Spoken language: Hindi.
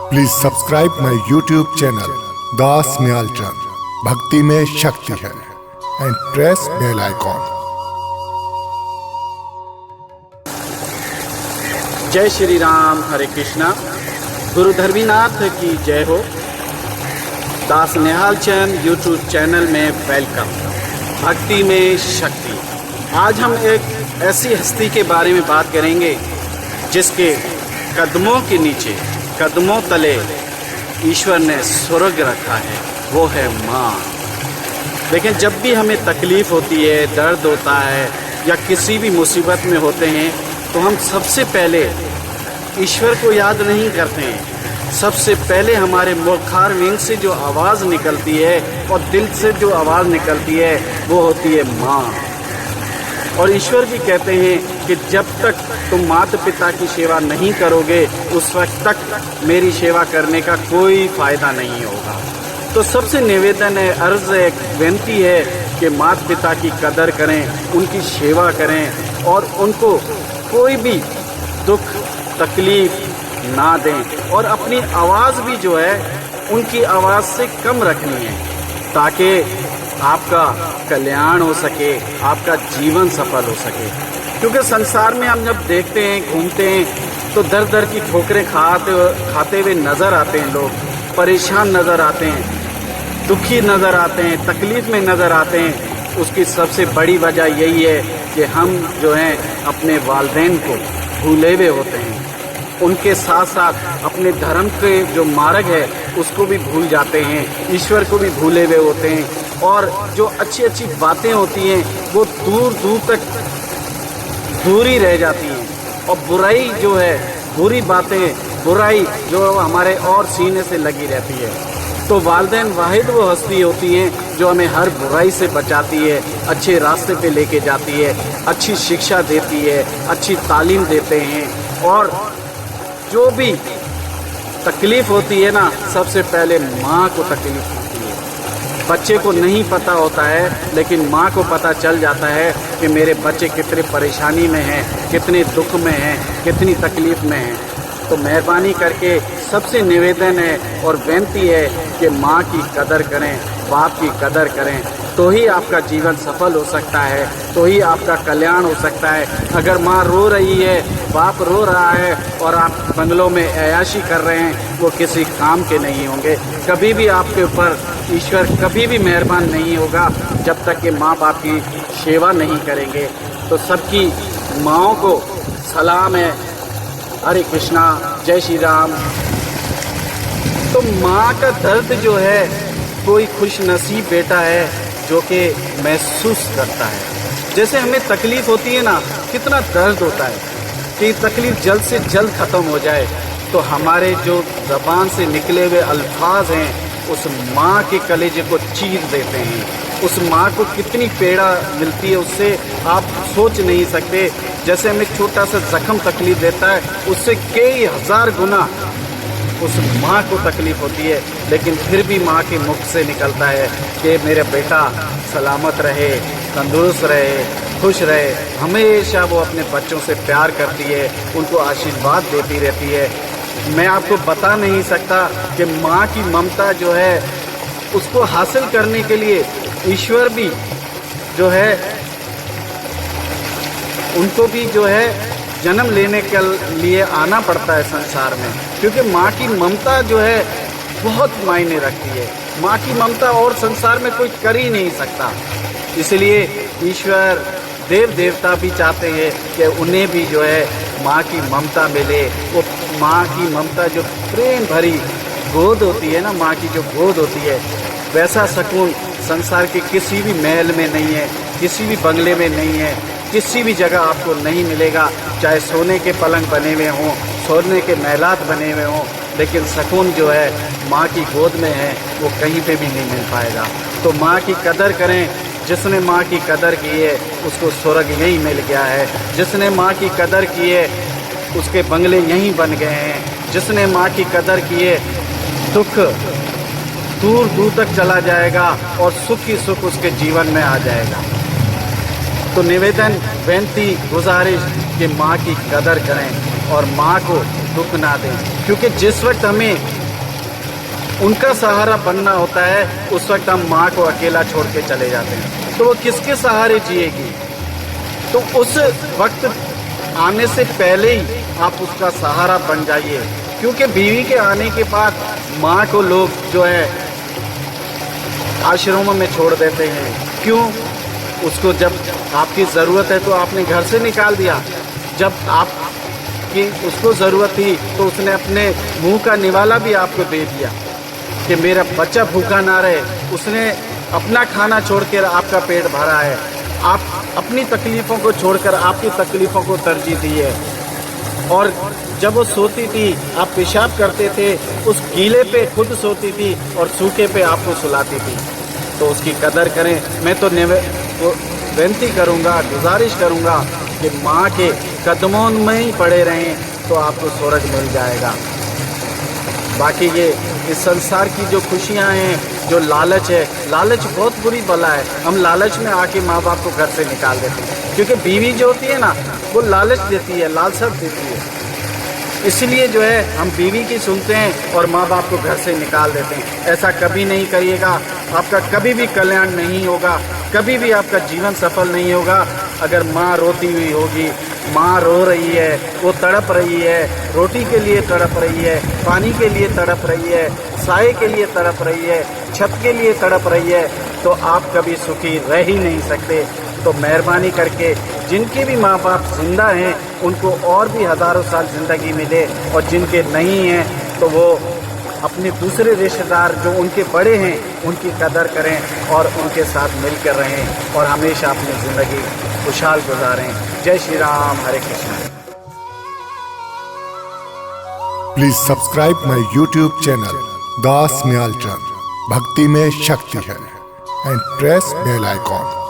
Please subscribe my YouTube channel Das Nyalchand भक्ति में शक्ति है एंड प्रेस बेल आइकॉन। जय श्री राम, हरे कृष्णा। गुरु धर्मीनाथ की जय हो। दास न्यालचंद यूट्यूब चैनल में वेलकम। भक्ति में शक्ति। आज हम एक ऐसी हस्ती के बारे में बात करेंगे जिसके कदमों के नीचे, कदमों तले ईश्वर ने स्वर्ग रखा है, वो है माँ। लेकिन जब भी हमें तकलीफ़ होती है, दर्द होता है या किसी भी मुसीबत में होते हैं तो हम सबसे पहले ईश्वर को याद नहीं करते हैं। सबसे पहले हमारे मुखार विंग से जो आवाज़ निकलती है और दिल से जो आवाज़ निकलती है वो होती है माँ। और ईश्वर भी कहते हैं कि जब तक तुम माता पिता की सेवा नहीं करोगे उस वक्त तक मेरी सेवा करने का कोई फ़ायदा नहीं होगा। तो सबसे निवेदन है, अर्ज़ है, विनती है कि माता पिता की कदर करें, उनकी सेवा करें और उनको कोई भी दुख तकलीफ़ ना दें। और अपनी आवाज़ भी जो है उनकी आवाज़ से कम रखनी है ताकि आपका कल्याण हो सके, आपका जीवन सफल हो सके। क्योंकि संसार में हम जब देखते हैं, घूमते हैं तो दर दर की ठोकरें खाते हुए नज़र आते हैं। लोग परेशान नज़र आते हैं, दुखी नज़र आते हैं, तकलीफ़ में नज़र आते हैं। उसकी सबसे बड़ी वजह यही है कि हम जो हैं अपने वालिदैन को भूले हुए होते हैं। उनके साथ साथ अपने धर्म के जो मार्ग है उसको भी भूल जाते हैं, ईश्वर को भी भूले हुए होते हैं। और जो अच्छी अच्छी बातें होती हैं वो दूर दूर तक दूरी रह जाती हैं। और बुराई जो है, बुरी बातें, बुराई जो हमारे और सीने से लगी रहती है। तो वालिदैन वाहिद वो हस्ती होती हैं जो हमें हर बुराई से बचाती है, अच्छे रास्ते पे लेके जाती है, अच्छी शिक्षा देती है, अच्छी तालीम देते हैं। और जो भी तकलीफ़ होती है ना, सबसे पहले माँ को तकलीफ़ होती है। बच्चे को नहीं पता होता है लेकिन माँ को पता चल जाता है कि मेरे बच्चे कितने परेशानी में हैं, कितने दुख में हैं, कितनी तकलीफ़ में हैं। तो मेहरबानी करके सबसे निवेदन है और विनती है कि माँ की कदर करें, बाप की कदर करें, तो ही आपका जीवन सफल हो सकता है, तो ही आपका कल्याण हो सकता है। अगर माँ रो रही है, बाप रो रहा है और आप बंगलों में ऐयाशी कर रहे हैं, वो किसी काम के नहीं होंगे। कभी भी आपके ऊपर ईश्वर कभी भी मेहरबान नहीं होगा जब तक कि माँ बाप की सेवा नहीं करेंगे। तो सबकी माँओं को सलाम है, हरे कृष्णा, जय श्री राम। तो माँ का दर्द जो है, कोई खुश नसीब बेटा है जो कि महसूस करता है। जैसे हमें तकलीफ़ होती है ना, कितना दर्द होता है कि तकलीफ़ जल्द से जल्द ख़त्म हो जाए। तो हमारे जो ज़बान से निकले हुए अल्फाज हैं उस माँ के कलेजे को चीर देते हैं। उस माँ को कितनी पीड़ा मिलती है उससे आप सोच नहीं सकते। जैसे हमें छोटा सा ज़ख्म तकलीफ़ देता है, उससे कई हज़ार गुना उस माँ को तकलीफ़ होती है। लेकिन फिर भी माँ के मुख से निकलता है कि मेरा बेटा सलामत रहे, तंदुरुस्त रहे, खुश रहे। हमेशा वो अपने बच्चों से प्यार करती है, उनको आशीर्वाद देती रहती है। मैं आपको बता नहीं सकता कि माँ की ममता जो है उसको हासिल करने के लिए ईश्वर भी जो है उनको भी जो है जन्म लेने के लिए आना पड़ता है संसार में। क्योंकि माँ की ममता जो है बहुत मायने रखती है। माँ की ममता और संसार में कोई कर ही नहीं सकता। इसलिए ईश्वर देव देवता भी चाहते हैं कि उन्हें भी जो है माँ की ममता मिले। वो माँ की ममता जो प्रेम भरी गोद होती है ना, माँ की जो गोद होती है, वैसा सुकून संसार के किसी भी महल में नहीं है, किसी भी बंगले में नहीं है, किसी भी जगह आपको नहीं मिलेगा। चाहे सोने के पलंग बने हुए हों, सोने के महलात बने हुए हों, लेकिन सुकून जो है माँ की गोद में है वो कहीं पे भी नहीं मिल पाएगा। तो माँ की कदर करें। जिसने माँ की कदर की है उसको स्वर्ग यहीं मिल गया है। जिसने माँ की कदर की है उसके बंगले यहीं बन गए हैं। जिसने माँ की कदर की है दुख दूर दूर तक चला जाएगा और सुख ही सुख उसके जीवन में आ जाएगा। तो निवेदन, विनती, गुजारिश कि माँ की कदर करें और माँ को दुख ना दें। क्योंकि जिस वक्त हमें उनका सहारा बनना होता है, उस वक्त हम माँ को अकेला छोड़ के चले जाते हैं, तो वो किसके सहारे जिएगी। तो उस वक्त आने से पहले ही आप उसका सहारा बन जाइए, क्योंकि बीवी के आने के बाद माँ को लोग जो है आश्रमों में छोड़ देते हैं। क्यों? उसको जब आपकी ज़रूरत है तो आपने घर से निकाल दिया, जब आपकी उसको ज़रूरत थी तो उसने अपने मुंह का निवाला भी आपको दे दिया कि मेरा बच्चा भूखा ना रहे। उसने अपना खाना छोड़कर आपका पेट भरा है, आप अपनी तकलीफ़ों को छोड़कर आपकी तकलीफ़ों को तरजीह दी है। और जब वो सोती थी, आप पेशाब करते थे, उस गीले पे खुद सोती थी और सूखे पे आपको सुलाती थी, तो उसकी कदर करें। मैं तो विनती करूँगा, गुजारिश करूँगा कि माँ के कदमों में ही पड़े रहें तो आपको स्वर्ग मिल जाएगा। बाकी ये इस संसार की जो खुशियाँ हैं, जो लालच है, लालच बहुत बुरी बला है। हम लालच में आके माँ बाप को घर से निकाल देते हैं, क्योंकि बीवी जो होती है ना, वो लालच देती है, लालसा देती है। इसलिए जो है हम बीवी की सुनते हैं और माँ बाप को घर से निकाल देते हैं। ऐसा कभी नहीं करिएगा, आपका कभी भी कल्याण नहीं होगा, कभी भी आपका जीवन सफल नहीं होगा। अगर माँ रोती हुई होगी, माँ रो रही है, वो तड़प रही है, रोटी के लिए तड़प रही है, पानी के लिए तड़प रही है, साए के लिए तड़प रही है, छत के लिए तड़प रही है, तो आप कभी सुखी रह ही नहीं सकते। तो मेहरबानी करके जिनके भी माँ बाप जिंदा हैं उनको और भी हज़ारों साल ज़िंदगी मिले, और जिनके नहीं हैं तो वो अपने दूसरे रिश्तेदार जो उनके बड़े हैं उनकी कदर करें और उनके साथ मिलकर रहें और हमेशा अपनी ज़िंदगी खुशहाल गुजारें। जय श्री राम, हरे Krishna. Please subscribe my YouTube channel Das Nyalchand, भक्ति में शक्ति है, एंड प्रेस बेल आइकॉन।